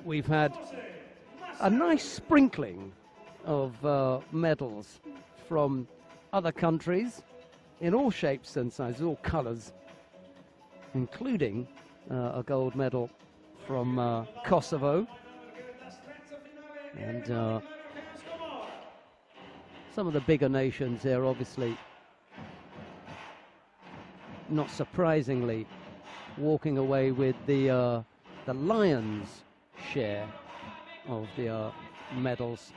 We've had a nice sprinkling of medals from other countries in all shapes and sizes, all colours, including a gold medal from Kosovo. And some of the bigger nations here, obviously, not surprisingly, walking away with the Lions' share of the medals.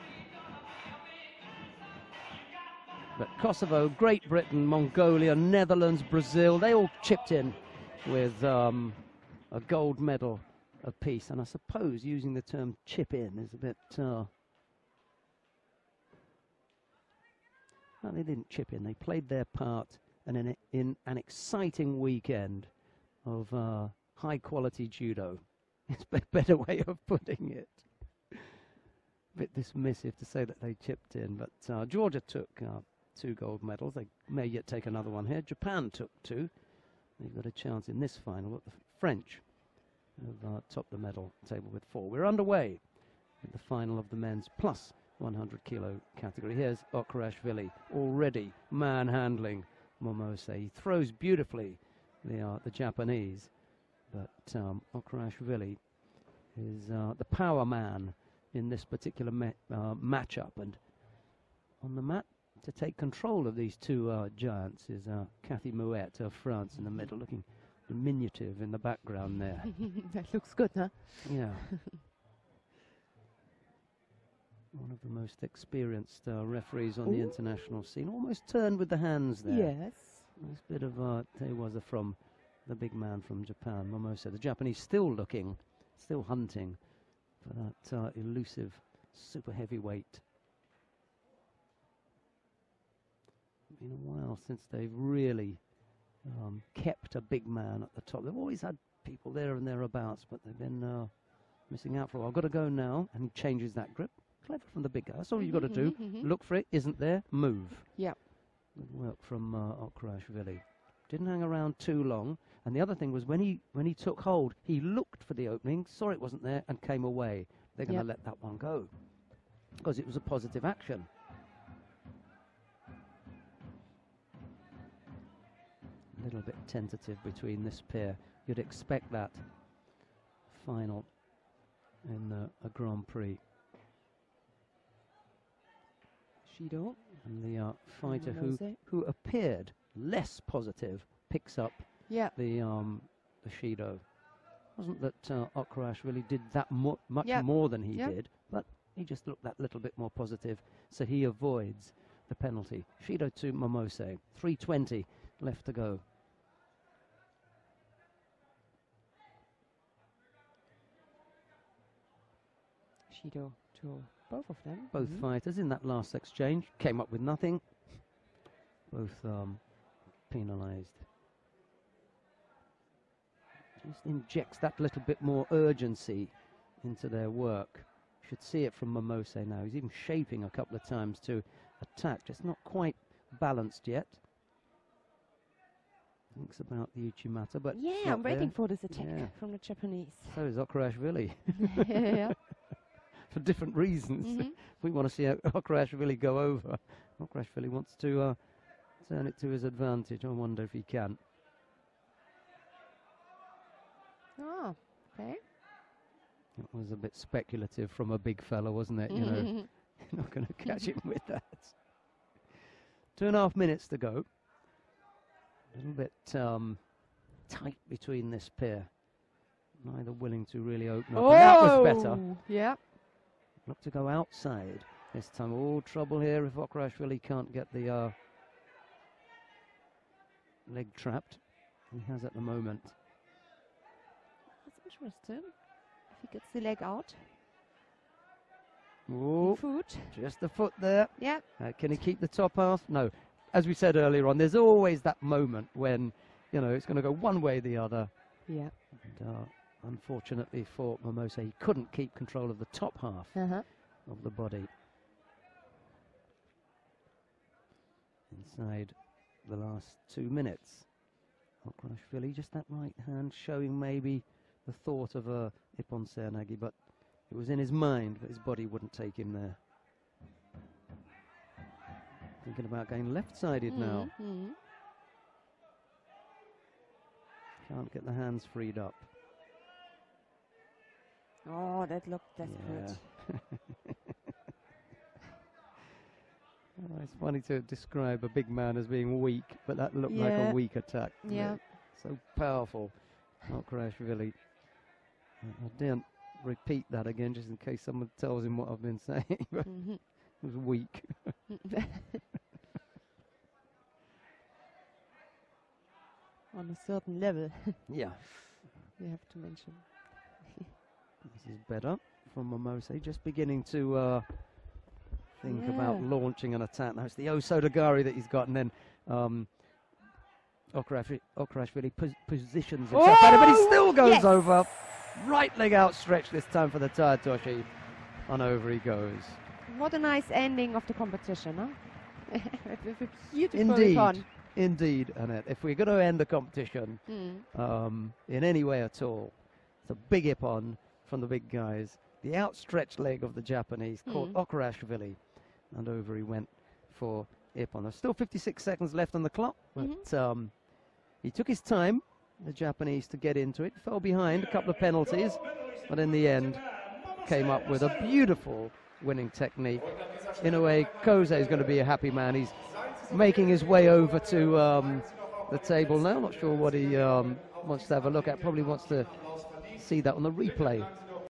But Kosovo, Great Britain, Mongolia, Netherlands, Brazil, they all chipped in with a gold medal apiece. And I suppose using the term chip in is a bit... well, they didn't chip in. They played their part in an exciting weekend of high-quality judo. It's a better way of putting it. A bit dismissive to say that they chipped in, but Georgia took 2 gold medals. They may yet take another one here. Japan took 2. They've got a chance in this final, but the French have topped the medal table with 4. We're underway with the final of the men's plus 100 kilo category. Here's OKRUASHVILI already manhandling Momose. He throws beautifully, the Japanese, but OKRUASHVILI is the power man in this particular matchup. And on the mat to take control of these 2 giants is Cathy Mouette of France in the middle, looking diminutive in the background there. That looks good, huh? Yeah. One of the most experienced referees on the international scene. Almost turned with the hands there. Yes. Nice bit of Teiwaza from the big man from Japan, Momose. The Japanese still looking, still hunting for that elusive super heavyweight. Been a while since they've really kept a big man at the top. They've always had people there and thereabouts, but they've been missing out for a while. Got to go now, and he changes that grip. Clever from the big guy. That's all you've got to do. Look for it. Isn't there? Move. Yep. Good work from OKRUASHVILI. Didn't hang around too long. And the other thing was when he took hold, he looked for the opening, saw it wasn't there, and came away. They're going to let that one go because it was a positive action. A little bit tentative between this pair. You'd expect that final in a Grand Prix. Shido. And the fighter who appeared less positive picks up the Shido. Wasn't that OKRUASHVILI did that much more than he did, but he just looked that little bit more positive, so he avoids the penalty. Shido to Momose. 3:20 left to go. Shido to both of them. Both fighters in that last exchange came up with nothing. Both penalized. Just injects that little bit more urgency into their work. You should see it from Momose now. He's even shaping a couple of times to attack, just not quite balanced yet. Thinks about the Uchimata, but yeah, I'm waiting for this attack from the Japanese. So is OKRUASHVILI. Yeah. For different reasons. We want to see OKRUASHVILI go over. OKRUASHVILI wants to turn it to his advantage. I wonder if he can. Oh, okay. It was a bit speculative from a big fella, wasn't it? You know, you're not going to catch him with that. 2.5 minutes to go. A little bit tight between this pair. Neither willing to really open up. And that was better. Yeah. Look to go outside this time. All trouble here if OKRUASHVILI can't get the leg trapped. He has at the moment. That's interesting. If he gets the leg out. Oh, foot. Just the foot there. Yeah. Can he keep the top half? No. As we said earlier on, there's always that moment when, you know, it's going to go one way or the other. Yeah. And, unfortunately for Momose, he couldn't keep control of the top half of the body. Inside the last 2 minutes. OKRUASHVILI, just that right hand showing maybe the thought of a Ippon Seoinage, but it was in his mind, but his body wouldn't take him there. Thinking about going left-sided now. Can't get the hands freed up. Oh, that looked desperate. Yeah. It's funny to describe a big man as being weak, but that looked like a weak attack. Yeah. So powerful. OKRUASHVILI. I didn't repeat that again just in case someone tells him what I've been saying, but it was weak. On a certain level. Yeah. You have to mention. This is better from MOMOSE, just beginning to think about launching an attack. Now it's the Osodagari that he's got, and then OKRUASHVILI positions himself better, but he still goes over. Right leg outstretched this time for the tired Toshi, and over he goes. What a nice ending of the competition, huh? With a beautiful Indeed. Ippon. Indeed, Annette. If we're going to end the competition in any way at all, it's a big Ippon from the big guys. The outstretched leg of the Japanese caught OKRUASHVILI, and over he went for Ippon. There's still 56 seconds left on the clock, but he took his time, the Japanese, to get into it. Fell behind, a couple of penalties, but in the end came up with a beautiful winning technique. In a way, Kose is going to be a happy man. He's making his way over to the table now. Not sure what he wants to have a look at. Probably wants to see that on the replay